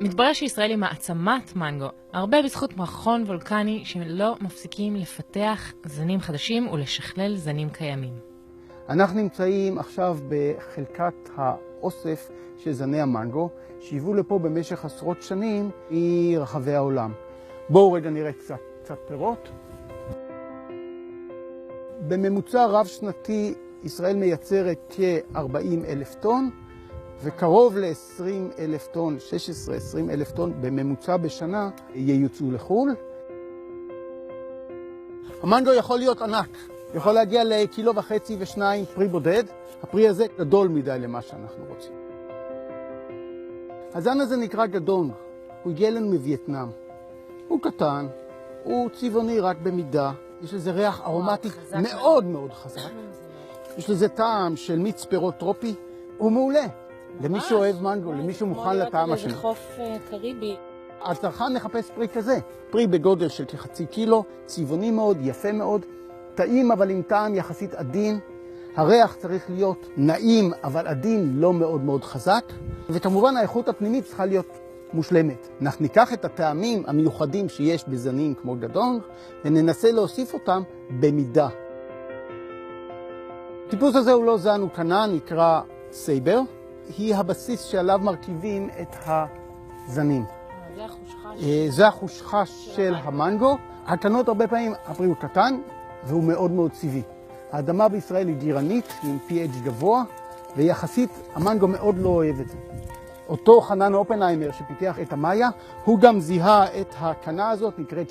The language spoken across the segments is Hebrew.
מתברר שישראל היא מעצמת מנגו, הרבה בזכות מכון וולקני שלא מפסיקים לפתח זנים חדשים ולשכלל זנים קיימים. אנחנו נמצאים עכשיו בחלקת האוסף של זני המנגו, שהיוו לפה במשך עשרות שנים מרחבי העולם. בואו רגע נראה קצת פירות. בממוצע רב שנתי ישראל מייצרת כ-40,000 טון, וקרוב ל-20,000 טון, 16-20,000 טון בממוצע בשנה ייוצאו לחו"ל. המנגו יכול להיות ענק, יכול להגיע לקילו וחצי ושניים פרי בודד. הפרי הזה גדול מדי למה שאנחנו רוצים. הזן הזה נקרא גדונג, הוא הגיע לנו מווייטנאם. הוא קטן, הוא צבעוני רק במידה, יש לזה ריח ארומטי מאוד מאוד חזק. יש לזה טעם של מיץ פירות טרופי, הוא מעולה. למי שאוהב מנגו, למי שמוכן לטעם השני. כמו להיות איזה חוף קריבי. הצרכן מחפש פרי כזה, פרי בגודל של כחצי קילו, צבעוני מאוד, יפה מאוד, טעים אבל עם טעם יחסית עדין. הריח צריך להיות נעים אבל עדין, לא מאוד מאוד חזק. וכמובן האיכות הפנימית צריכה להיות מושלמת. אנחנו ניקח את הטעמים המיוחדים שיש בזנים כמו גדונג וננסה להוסיף אותם במידה. הטיפוס הזה הוא לא זן, הוא קנה, נקרא סייבר. היא הבסיס שעליו מרכיבים את הזנים. זה החושחש של המנגו. הקטנות הרבה פעמים, הפרי הוא קטן והוא מאוד מאוד צבעי. האדמה בישראל היא גירנית, עם pH גבוה, ויחסית המנגו מאוד לא אוהב את זה. אותו חנן אופנהיימר שפיתח את המאיה, הוא גם זיהה את הקנה הזאת, נקראת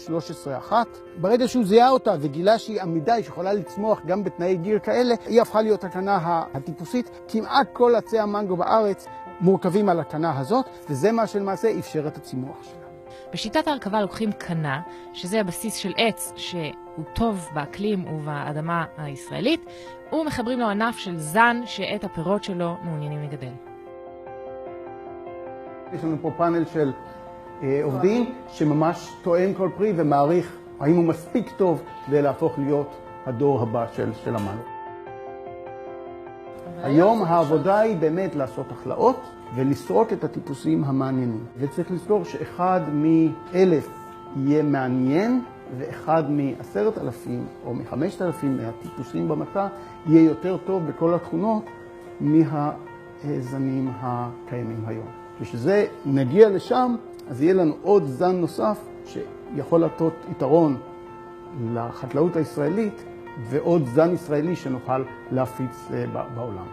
13-1. ברגע שהוא זיהה אותה וגילה שהיא עמידה, היא יכולה לצמוח גם בתנאי גיר כאלה, היא הפכה להיות הקנה הטיפוסית. כמעט כל עצי המנגו בארץ מורכבים על הקנה הזאת, וזה מה שלמעשה אפשר את הצימוח שלה. בשיטת ההרכבה לוקחים קנה, שזה הבסיס של עץ שהוא טוב באקלים ובאדמה הישראלית, ומחברים לו ענף של זן שאת הפירות שלו מעוניינים לגדל. יש לנו פה פאנל של עובדים שממש טועם כל פרי ומעריך האם הוא מספיק טוב כדי להפוך להיות הדור הבא של המנגו. היום העבודה היא באמת לעשות החלאות ולסרוק את הטיפוסים המעניינים. וצריך לזכור שאחד מ-1,000 יהיה מעניין, ואחד מ10,000 או מ5,000 מהטיפוסים במטע יהיה יותר טוב בכל התכונות מהזנים הקיימים היום. כשזה נגיע לשם, אז יהיה לנו עוד זן נוסף שיכול לתת יתרון לחקלאות הישראלית, ועוד זן ישראלי שנוכל להפיץ בעולם.